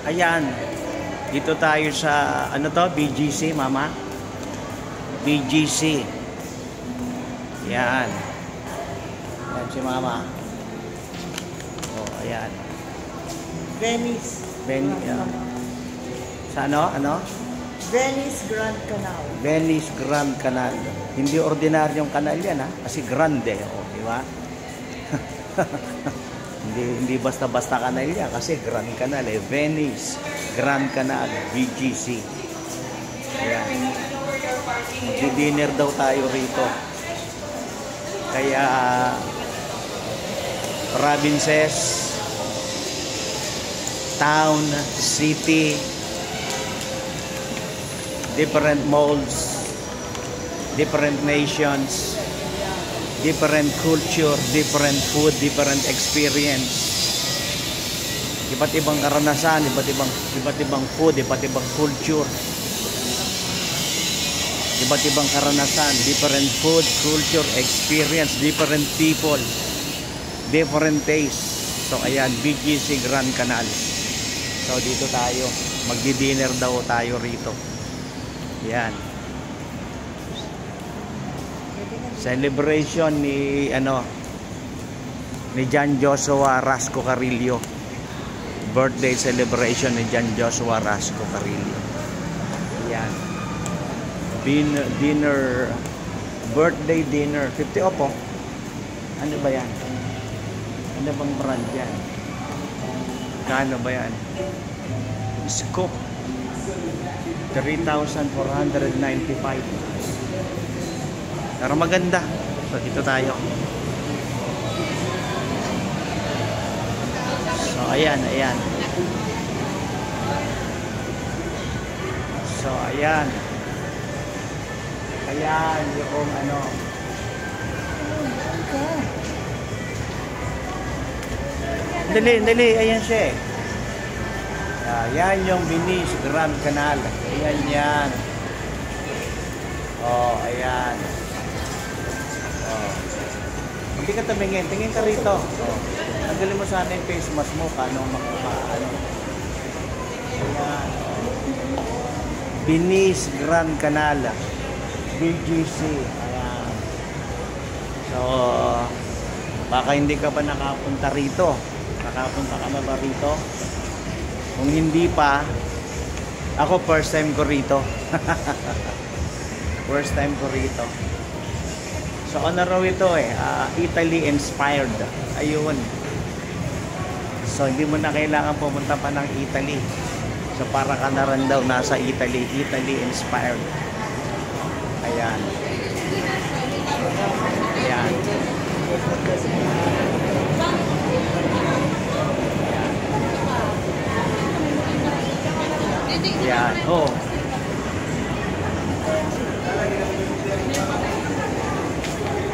Ayan. Dito tayo sa, ano to? BGC, mama? BGC. Ayan. Ayan si mama. Oh, ayan. Venice. Sa ano? Ano? Venice Grand Canal. Venice Grand Canal. Hindi ordinaryong kanal yan, ha? Kasi grande. O, di ba? hindi basta-basta kanal yan. Kasi Grand Canal, eh. Venice Grand Canal, BGC. Ayan. Mag-dinner daw tayo rito. Kaya, provinces, town, city, different malls, different nations, different culture, different food, different experience, iba't ibang karanasan, iba't ibang food, iba't ibang culture, iba't ibang karanasan, different food, culture, experience, different people, different taste. So ayan, BGC Grand Canal. So dito tayo, magdi-dinner daw tayo rito. Yan. Celebration ni ni John Joshua Rasco Carrillo. Birthday celebration ni John Joshua Rasco Carrillo. Yan. Dinner, birthday dinner, 50 opo. Ano ba yan? Ano bang brand yan? Kano ba yan? Scoop 3,495. Pero maganda. So dito tayo. So ayan. So ayan. Ayan yung ano. Dali. Ayan siya. Ayan yung Venice Grand Canal. Ayan yan. Oh, ayan. Oh. Hindi ka tumingin. Tingin ka rito. Oh. Tanggalin mo sana yung face mask mo. Paano ano. Ayan. Venice Grand Canal. BGC. Ayan. So, baka hindi ka pa nakapunta rito. Nakapunta ka na ba rito? Kung hindi pa, ako first time ko rito. First time ko rito. So ano raw ito Italy inspired. Ayun. So hindi mo na kailangan pumunta pa ng Italy. So para ka na rin daw nasa Italy. Italy inspired. Ayan. Ayan. Yan. Oh.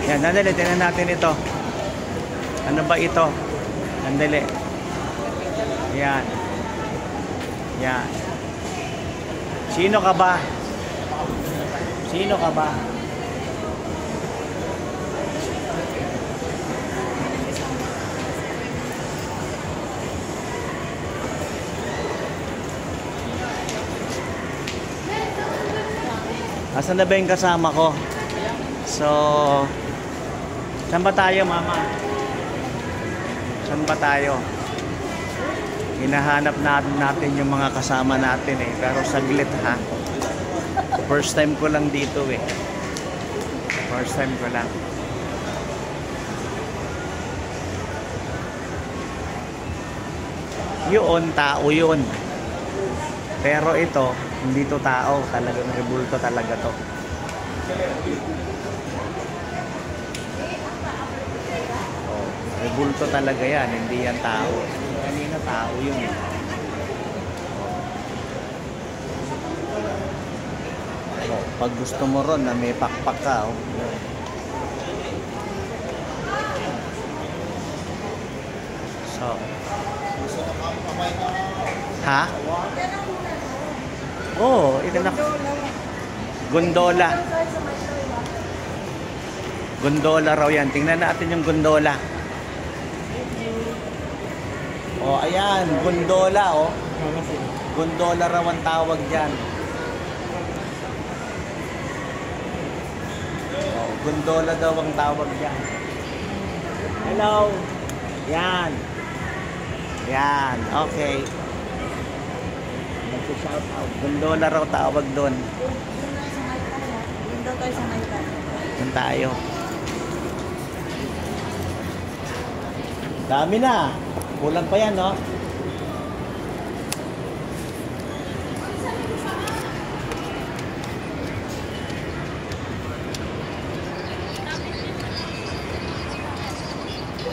Yan, nandali. Tingnan natin ito. Ano ba ito? Nandali. Yan. Yan. Sino ka ba? Sino ka ba? Asan na ba yung kasama ko? So, saan ba tayo, mama? Saan ba tayo? Hinahanap natin yung mga kasama natin eh. Pero saglit ha. First time ko lang dito eh. First time ko lang. Yun, tao yun. Pero ito, hindi to tao, talagang rebulto talaga to. Oh, rebulto talaga yan, hindi yan tao. Kanina tao yun. Oh, pag gusto mo ron na may pakpak ka, oh. So, ha? Oh, ito na. Gondola. Gondola raw yan. Tingnan natin yung gondola. Oh, ayan, gondola, oh. Gondola raw ang tawag dyan. Oh, gondola daw ang tawag dyan. Hello. Yan. Yan, okay. Mag-shout out. Gondola raw tawag doon. Doon daw tayo sa Maytay. Doon tayo. Dami na. Kulang pa yan, no?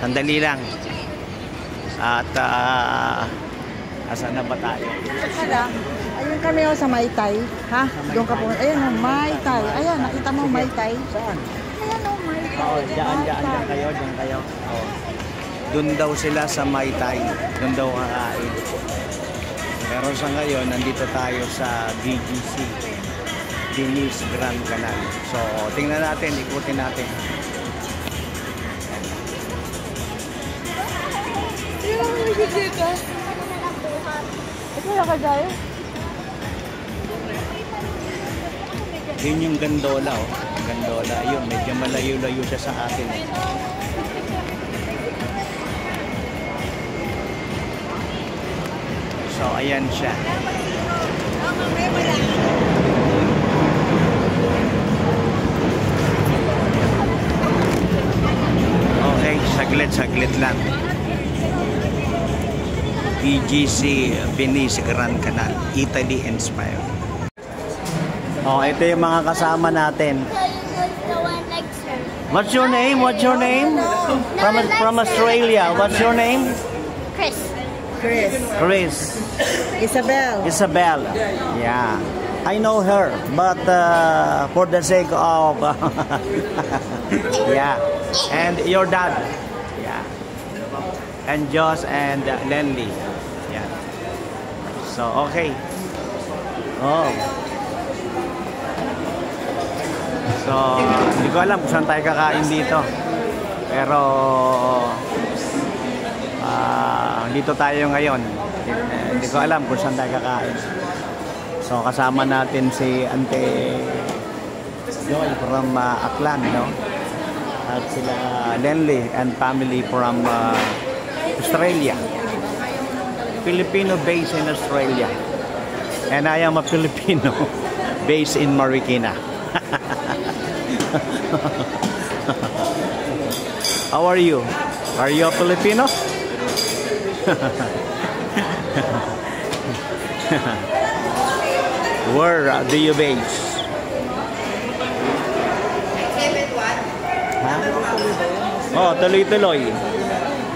Sandali lang. At asan na ba tayo? Hala, ayun kami sa Maytay. Ha? Doon ka po. Ayun o, Maytay. Ayan, nakita mo Maytay? Saan? Ayan o, Maytay. Oo, dyan kayo. Oo. Doon daw sila sa Maytay. Doon daw kakain. Pero sa ngayon, nandito tayo sa BGC. Venice Grand Canal. So, tingnan natin, ikutin natin. Yun yung gondola, oh. Gondola, ayun, medyo malayo-layo siya sa atin. So, ayan siya. Okay, saglit lang. BGC Venice Grand Canal, Italy inspired. Oh, ito yung mga kasama natin. What's your name? From Australia. What's your name? Chris. Chris. Isabel. Yeah. I know her, but for the sake of yeah. And your dad. Yeah. And Josh and Lenny. Yeah. So, okay. Oh. So, hindi ko alam kung saan tayo kakain dito. Pero, dito tayo ngayon. Hindi ko alam kung saan tayo kakain. So, kasama natin si Ante Joy from Aklan, no? At sila Lenly and family from Australia. Filipino based in Australia. And I am a Filipino based in Marikina. How are you? Are you a Filipino? Where do you base? Ha? Oh, tuloy-tuloy.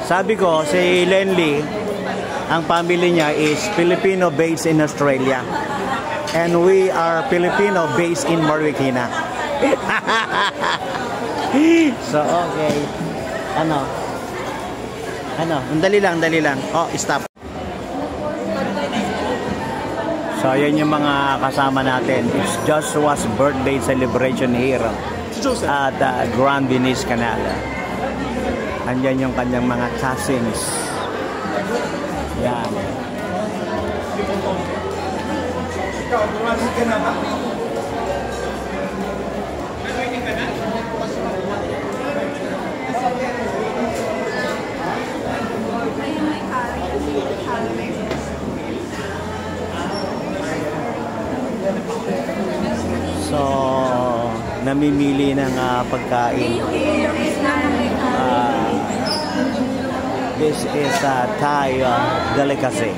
Sabi ko, si Lenly, ang family niya is Filipino based in Australia. And we are Filipino based in Marikina. So, okay. Ano? Dali lang. Oh, stop. So, yan yung mga kasama natin. It's Joshua's birthday celebration here at Grand Venice Canal. Andyan yung kanyang mga cousins. Yan. So, namimili ng pagkain. This is Thai delicacy.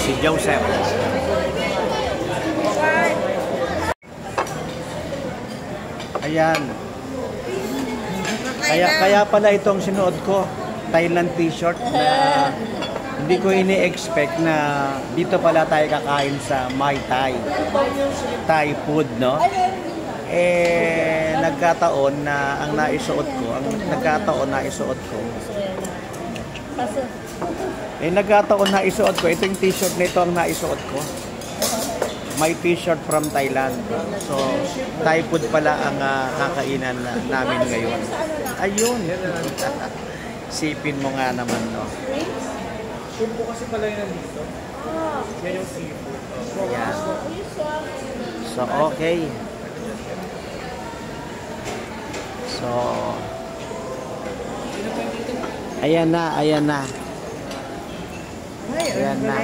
Si Joseph. Ayan. Kaya pala itong sinuot ko, Thailand t-shirt na hindi ko ini-expect na dito pala tayo kakain sa Mai Tai. Thai food, no? Nagkataon na ang naisuot ko, ito yung t-shirt nito ang naisuot ko. may t-shirt from Thailand. So, Thai food pala ang kakainan namin ngayon. Ayun. Sipin mo nga naman, no? Sumpo kasi pala yun nandito. Yan yung seafood. Yan. So, okay. So, ayan na, ayan na. Ayan na.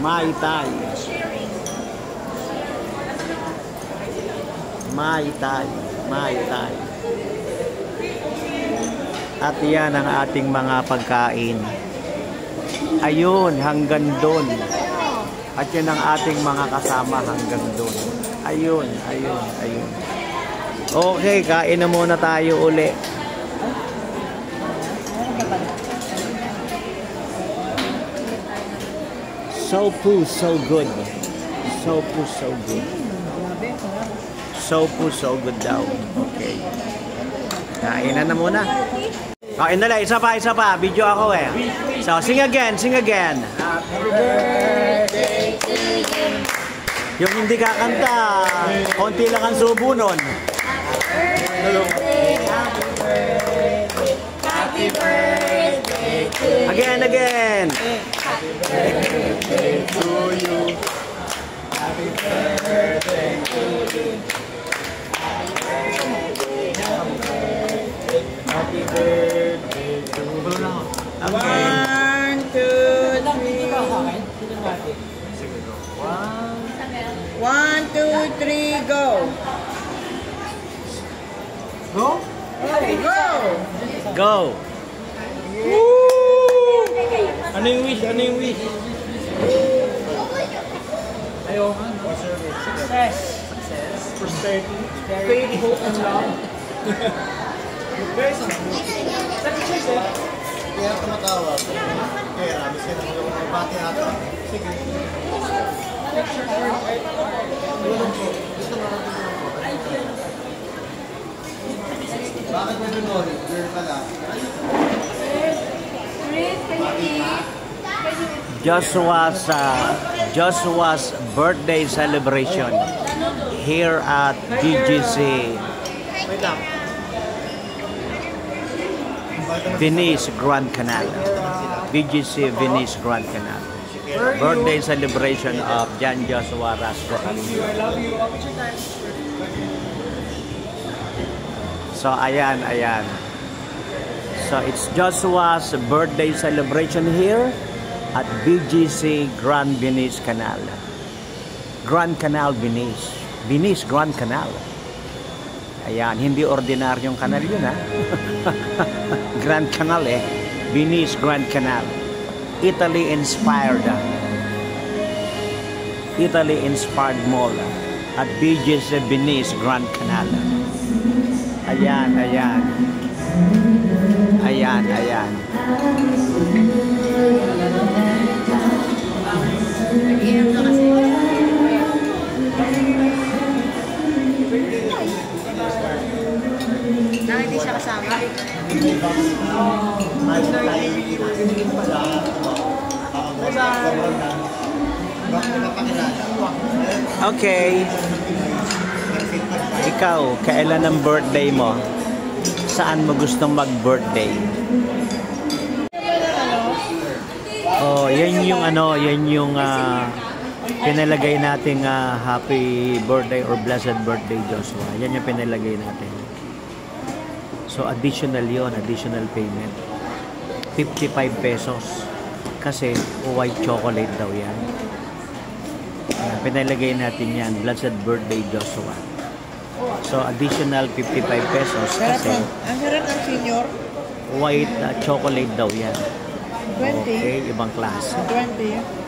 Mai Tai. Mai Tai. Mai Tai. At yan ang ating mga pagkain. Ayun, hanggang doon. At yan ang ating mga kasama hanggang doon. Ayun, ayun, ayun. Okay, kain na muna tayo uli. Sopu, so good. Sopu, so good. Sopu, so good daw. Okay. Kain na muna. Kain na lang, isa pa. Video ako eh. So, sing again, sing again. Happy birthday to you. Yung hindi kakanta, konti lang ang subo nun. Happy birthday to you. Again. Happy birthday to you. Happy birthday to you. Happy birthday to you. Okay. 1, 2, 3. 1, 2, 3, go. Go? Okay, go. Go. Ano yung wish? Ano yung wish? Ayaw nga, no? Success. Prosperity. Faith, hope, and love. Very simple. Success, eh? Kaya tumatawag. Kaya ramis ka naman yung magbati ata. Sige. Tulong po. Gusto mo natin tulong po. Bakit mo doon? Girl pala. Joshua's birthday celebration here at BGC Wait lang. Venice Grand Canal. BGC Venice Grand Canal. Birthday celebration of Jan Joshua Rasco. I love you. What's your time? So ayan. So it's Joshua's birthday celebration here at BGC Grand Venice Canal. Grand Canal Venice. Venice Grand Canal. Ayan, hindi ordinaryong kanal yun ha. Grand Canal eh. Venice Grand Canal. Italy inspired mall at BGC Venice Grand Canal. Ayan. Hindi siya kasama. Okay. Ikaw, kailan ang birthday mo? Saan mo gustong mag-birthday? Oh, yan yung pinalagay nating happy birthday or blessed birthday Joshua. Yan yung pinalagay natin. So additional payment. 55 pesos. Kasi white chocolate daw yan. Pinalagay natin yan, blessed birthday Joshua. So additional 55 pesos kasi Ang sarap ng senior. white chocolate daw yan. 20. Okay, ibang klase. 20.